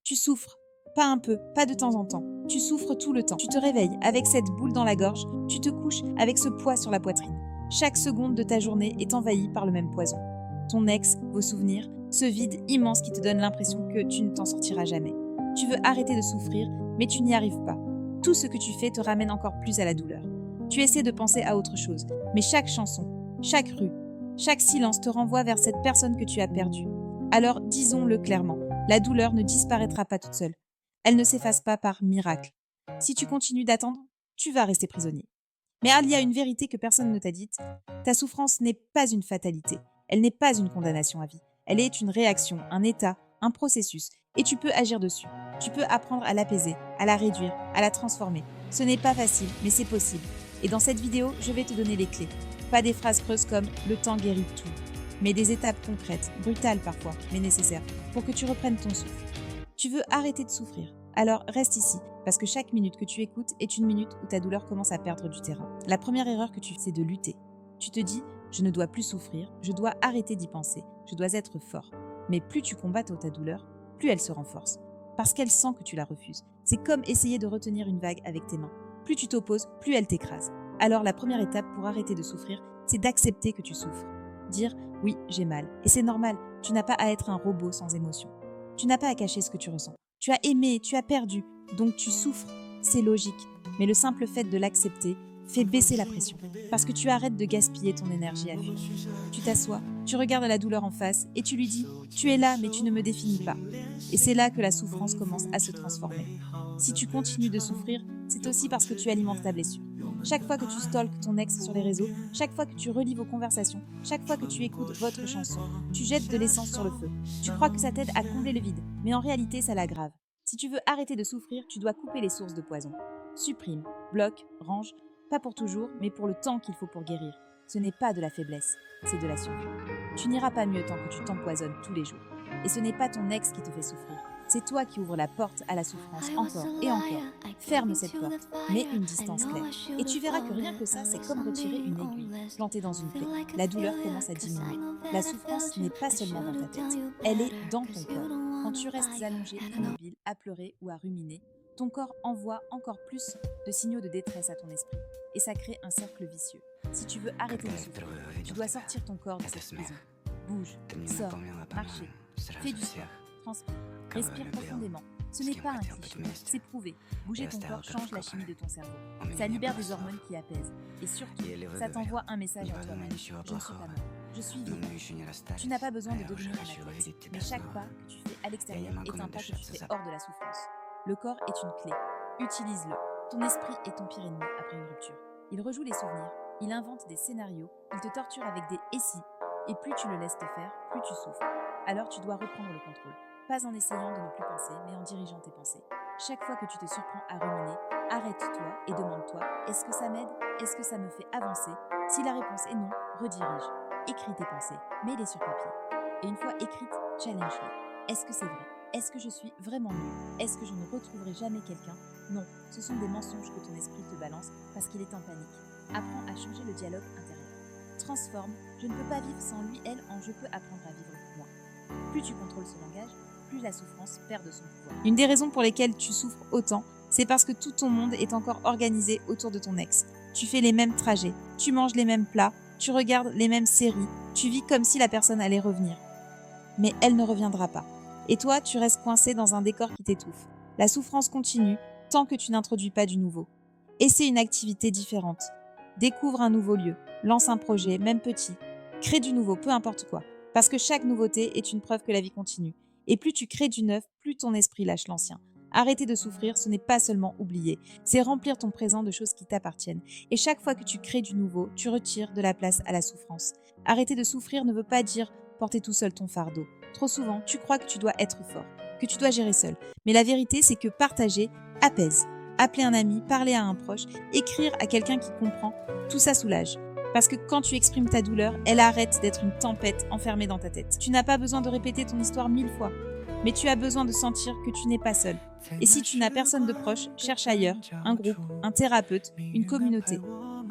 Tu souffres, pas un peu, pas de temps en temps. Tu souffres tout le temps. Tu te réveilles avec cette boule dans la gorge, tu te couches avec ce poids sur la poitrine. Chaque seconde de ta journée est envahie par le même poison. Ton ex, vos souvenirs, ce vide immense qui te donne l'impression que tu ne t'en sortiras jamais. Tu veux arrêter de souffrir, mais tu n'y arrives pas. Tout ce que tu fais te ramène encore plus à la douleur. Tu essaies de penser à autre chose, mais chaque chanson, chaque rue, chaque silence te renvoie vers cette personne que tu as perdue. Alors disons-le clairement, la douleur ne disparaîtra pas toute seule. Elle ne s'efface pas par miracle. Si tu continues d'attendre, tu vas rester prisonnier. Mais il y a une vérité que personne ne t'a dite. Ta souffrance n'est pas une fatalité. Elle n'est pas une condamnation à vie. Elle est une réaction, un état, un processus. Et tu peux agir dessus. Tu peux apprendre à l'apaiser, à la réduire, à la transformer. Ce n'est pas facile, mais c'est possible. Et dans cette vidéo, je vais te donner les clés. Pas des phrases creuses comme « le temps guérit tout », mais des étapes concrètes, brutales parfois, mais nécessaires, pour que tu reprennes ton souffle. Tu veux arrêter de souffrir. Alors reste ici, parce que chaque minute que tu écoutes est une minute où ta douleur commence à perdre du terrain. La première erreur que tu fais, c'est de lutter. Tu te dis « je ne dois plus souffrir, je dois arrêter d'y penser, je dois être fort ». Mais plus tu combats ta douleur, plus elle se renforce. Parce qu'elle sent que tu la refuses. C'est comme essayer de retenir une vague avec tes mains. Plus tu t'opposes, plus elle t'écrase. Alors la première étape pour arrêter de souffrir, c'est d'accepter que tu souffres. Dire « oui, j'ai mal ». Et c'est normal, tu n'as pas à être un robot sans émotion. Tu n'as pas à cacher ce que tu ressens. Tu as aimé, tu as perdu, donc tu souffres. C'est logique. Mais le simple fait de l'accepter fait baisser la pression. Parce que tu arrêtes de gaspiller ton énergie à fuir. Tu t'assois, tu regardes la douleur en face et tu lui dis « tu es là, mais tu ne me définis pas ». Et c'est là que la souffrance commence à se transformer. Si tu continues de souffrir, c'est aussi parce que tu alimentes ta blessure. Chaque fois que tu stalkes ton ex sur les réseaux, chaque fois que tu relis vos conversations, chaque fois que tu écoutes votre chanson, tu jettes de l'essence sur le feu. Tu crois que ça t'aide à combler le vide, mais en réalité, ça l'aggrave. Si tu veux arrêter de souffrir, tu dois couper les sources de poison. Supprime, bloque, range, pas pour toujours, mais pour le temps qu'il faut pour guérir. Ce n'est pas de la faiblesse, c'est de la survie. Tu n'iras pas mieux tant que tu t'empoisonnes tous les jours. Et ce n'est pas ton ex qui te fait souffrir. C'est toi qui ouvres la porte à la souffrance encore et encore. Ferme cette porte, mets une distance claire. Et tu verras que rien que ça, c'est comme retirer une aiguille plantée dans une plaie. La douleur commence à diminuer. La souffrance n'est pas seulement dans ta tête, elle est dans ton corps. Quand tu restes allongé, immobile, à pleurer ou à ruminer, ton corps envoie encore plus de signaux de détresse à ton esprit. Et ça crée un cercle vicieux. Si tu veux arrêter de souffrir, tu dois sortir ton corps de cette prison. Bouge, sors, marchez, fais du sport, transpire, respire profondément. Ce n'est pas un cliché, c'est prouvé. Bouger ton corps change la chimie de ton cerveau. Ça libère des hormones qui apaisent. Et surtout, ça t'envoie un message à toi-même. Je ne suis pas mort, je suis vivant. Tu n'as pas besoin de devenir un athlète, mais chaque pas que tu fais à l'extérieur est un pas que tu fais hors de la souffrance. Le corps est une clé. Utilise-le. Ton esprit est ton pire ennemi après une rupture. Il rejoue les souvenirs, il invente des scénarios, il te torture avec des « et si ». Et plus tu le laisses te faire, plus tu souffres. Alors tu dois reprendre le contrôle. Pas en essayant de ne plus penser, mais en dirigeant tes pensées. Chaque fois que tu te surprends à ruminer, arrête-toi et demande-toi « est-ce que ça m'aide ? Est-ce que ça me fait avancer ?» Si la réponse est non, redirige. Écris tes pensées, mets-les sur papier. Et une fois écrites, challenge-les. Est-ce que c'est vrai ? Est-ce que je suis vraiment nulle ? Est-ce que je ne retrouverai jamais quelqu'un ? Non, ce sont des mensonges que ton esprit te balance parce qu'il est en panique. Apprends à changer le dialogue intérieur. Transforme, je ne peux pas vivre sans lui, elle, en je peux apprendre à vivre moi. Plus tu contrôles ce langage, plus la souffrance perd de son pouvoir. Une des raisons pour lesquelles tu souffres autant, c'est parce que tout ton monde est encore organisé autour de ton ex. Tu fais les mêmes trajets, tu manges les mêmes plats, tu regardes les mêmes séries, tu vis comme si la personne allait revenir. Mais elle ne reviendra pas. Et toi, tu restes coincé dans un décor qui t'étouffe. La souffrance continue tant que tu n'introduis pas du nouveau. Essaie une activité différente. Découvre un nouveau lieu. Lance un projet, même petit. Crée du nouveau, peu importe quoi. Parce que chaque nouveauté est une preuve que la vie continue. Et plus tu crées du neuf, plus ton esprit lâche l'ancien. Arrêter de souffrir, ce n'est pas seulement oublier. C'est remplir ton présent de choses qui t'appartiennent. Et chaque fois que tu crées du nouveau, tu retires de la place à la souffrance. Arrêter de souffrir ne veut pas dire porter tout seul ton fardeau. Trop souvent, tu crois que tu dois être fort, que tu dois gérer seul. Mais la vérité, c'est que partager apaise. Appeler un ami, parler à un proche, écrire à quelqu'un qui comprend, tout ça soulage. Parce que quand tu exprimes ta douleur, elle arrête d'être une tempête enfermée dans ta tête. Tu n'as pas besoin de répéter ton histoire 1000 fois, mais tu as besoin de sentir que tu n'es pas seul. Et si tu n'as personne de proche, cherche ailleurs, un groupe, un thérapeute, une communauté.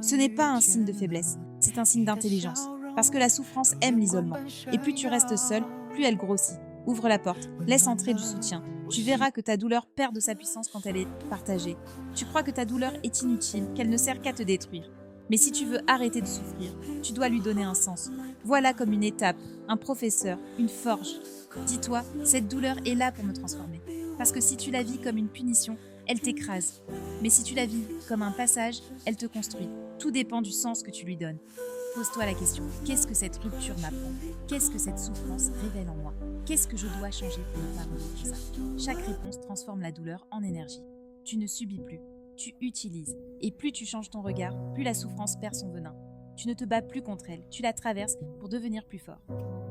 Ce n'est pas un signe de faiblesse, c'est un signe d'intelligence. Parce que la souffrance aime l'isolement. Et plus tu restes seul, plus elle grossit. Ouvre la porte, laisse entrer du soutien. Tu verras que ta douleur perd de sa puissance quand elle est partagée. Tu crois que ta douleur est inutile, qu'elle ne sert qu'à te détruire. Mais si tu veux arrêter de souffrir, tu dois lui donner un sens. Voilà comme une étape, un professeur, une forge. Dis-toi, cette douleur est là pour me transformer. Parce que si tu la vis comme une punition, elle t'écrase. Mais si tu la vis comme un passage, elle te construit. Tout dépend du sens que tu lui donnes. Pose-toi la question, qu'est-ce que cette rupture m'apprend? Qu'est-ce que cette souffrance révèle en moi? Qu'est-ce que je dois changer pour ne pas revivre ça? Chaque réponse transforme la douleur en énergie. Tu ne subis plus, tu utilises. Et plus tu changes ton regard, plus la souffrance perd son venin. Tu ne te bats plus contre elle, tu la traverses pour devenir plus fort.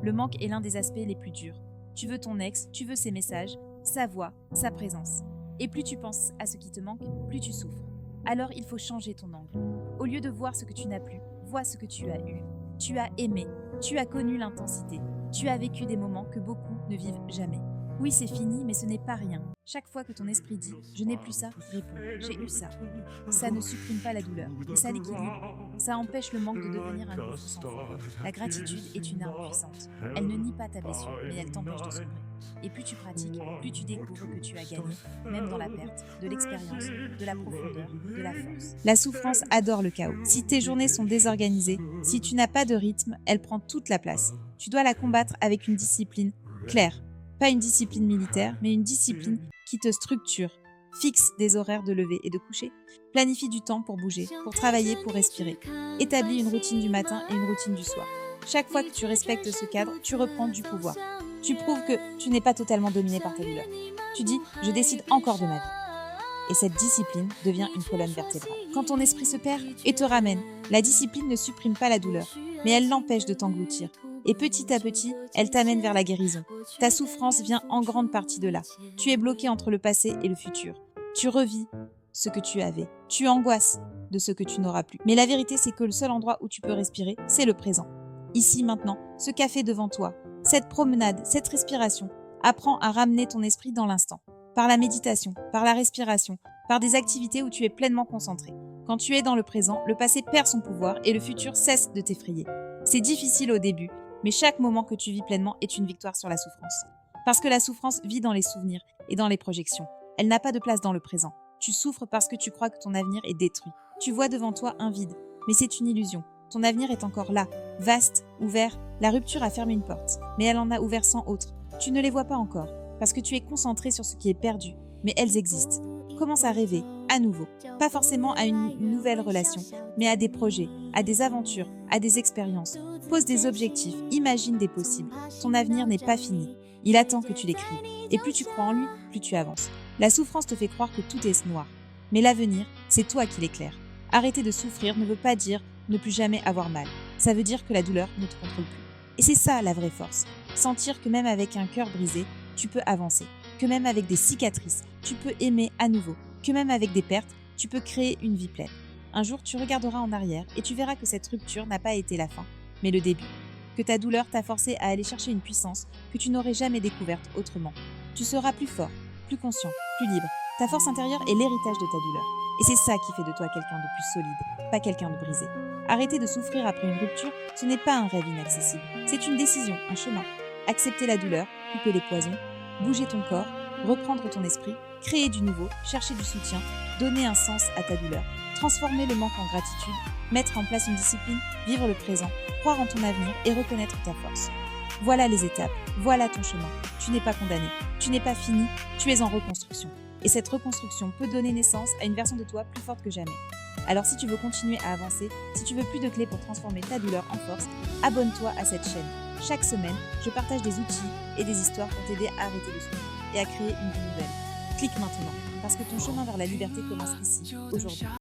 Le manque est l'un des aspects les plus durs. Tu veux ton ex, tu veux ses messages, sa voix, sa présence. Et plus tu penses à ce qui te manque, plus tu souffres. Alors il faut changer ton angle. Au lieu de voir ce que tu n'as plus, vois ce que tu as eu. Tu as aimé, tu as connu l'intensité. Tu as vécu des moments que beaucoup ne vivent jamais. Oui, c'est fini, mais ce n'est pas rien. Chaque fois que ton esprit dit « je n'ai plus ça », réponds « j'ai eu ça ». Ça ne supprime pas la douleur, mais ça l'équilibre. Ça empêche le manque de devenir un gouffre sans fond. La gratitude est une arme puissante. Elle ne nie pas ta blessure, mais elle t'empêche de sombrer. Et plus tu pratiques, plus tu découvres que tu as gagné, même dans la perte, de l'expérience, de la profondeur, de la force. La souffrance adore le chaos. Si tes journées sont désorganisées, si tu n'as pas de rythme, elle prend toute la place. Tu dois la combattre avec une discipline claire. Pas une discipline militaire, mais une discipline qui te structure. Fixe des horaires de lever et de coucher. Planifie du temps pour bouger, pour travailler, pour respirer. Établis une routine du matin et une routine du soir. Chaque fois que tu respectes ce cadre, tu reprends du pouvoir. Tu prouves que tu n'es pas totalement dominé par ta douleur. Tu dis « je décide encore de ma vie ». Et cette discipline devient une colonne vertébrale. Quand ton esprit se perd et te ramène, la discipline ne supprime pas la douleur, mais elle l'empêche de t'engloutir. Et petit à petit, elle t'amène vers la guérison. Ta souffrance vient en grande partie de là. Tu es bloqué entre le passé et le futur. Tu revis ce que tu avais. Tu angoisses de ce que tu n'auras plus. Mais la vérité, c'est que le seul endroit où tu peux respirer, c'est le présent. Ici, maintenant, ce café devant toi, cette promenade, cette respiration, apprends à ramener ton esprit dans l'instant. Par la méditation, par la respiration, par des activités où tu es pleinement concentré. Quand tu es dans le présent, le passé perd son pouvoir et le futur cesse de t'effrayer. C'est difficile au début, mais chaque moment que tu vis pleinement est une victoire sur la souffrance. Parce que la souffrance vit dans les souvenirs et dans les projections. Elle n'a pas de place dans le présent. Tu souffres parce que tu crois que ton avenir est détruit. Tu vois devant toi un vide, mais c'est une illusion. Ton avenir est encore là, vaste, ouvert. La rupture a fermé une porte, mais elle en a ouvert 100 autres. Tu ne les vois pas encore, parce que tu es concentré sur ce qui est perdu, mais elles existent. Commence à rêver, à nouveau. Pas forcément à une nouvelle relation, mais à des projets, à des aventures, à des expériences. Pose des objectifs, imagine des possibles. Ton avenir n'est pas fini. Il attend que tu l'écrives. Et plus tu crois en lui, plus tu avances. La souffrance te fait croire que tout est noir. Mais l'avenir, c'est toi qui l'éclaires. Arrêter de souffrir ne veut pas dire ne plus jamais avoir mal. Ça veut dire que la douleur ne te contrôle plus. Et c'est ça la vraie force. Sentir que même avec un cœur brisé, tu peux avancer. Que même avec des cicatrices, tu peux aimer à nouveau. Que même avec des pertes, tu peux créer une vie pleine. Un jour, tu regarderas en arrière et tu verras que cette rupture n'a pas été la fin, mais le début. Que ta douleur t'a forcé à aller chercher une puissance que tu n'aurais jamais découverte autrement. Tu seras plus fort, plus conscient, plus libre. Ta force intérieure est l'héritage de ta douleur. Et c'est ça qui fait de toi quelqu'un de plus solide, pas quelqu'un de brisé. Arrêter de souffrir après une rupture, ce n'est pas un rêve inaccessible. C'est une décision, un chemin. Accepter la douleur, couper les poisons, bouger ton corps, reprendre ton esprit, créer du nouveau, chercher du soutien, donner un sens à ta douleur, transformer le manque en gratitude, mettre en place une discipline, vivre le présent, croire en ton avenir et reconnaître ta force. Voilà les étapes, voilà ton chemin. Tu n'es pas condamné, tu n'es pas fini, tu es en reconstruction. Et cette reconstruction peut donner naissance à une version de toi plus forte que jamais. Alors si tu veux continuer à avancer, si tu veux plus de clés pour transformer ta douleur en force, abonne-toi à cette chaîne. Chaque semaine, je partage des outils et des histoires pour t'aider à arrêter de souffrir et à créer une vie nouvelle. Clique maintenant, parce que ton chemin vers la liberté commence ici, aujourd'hui.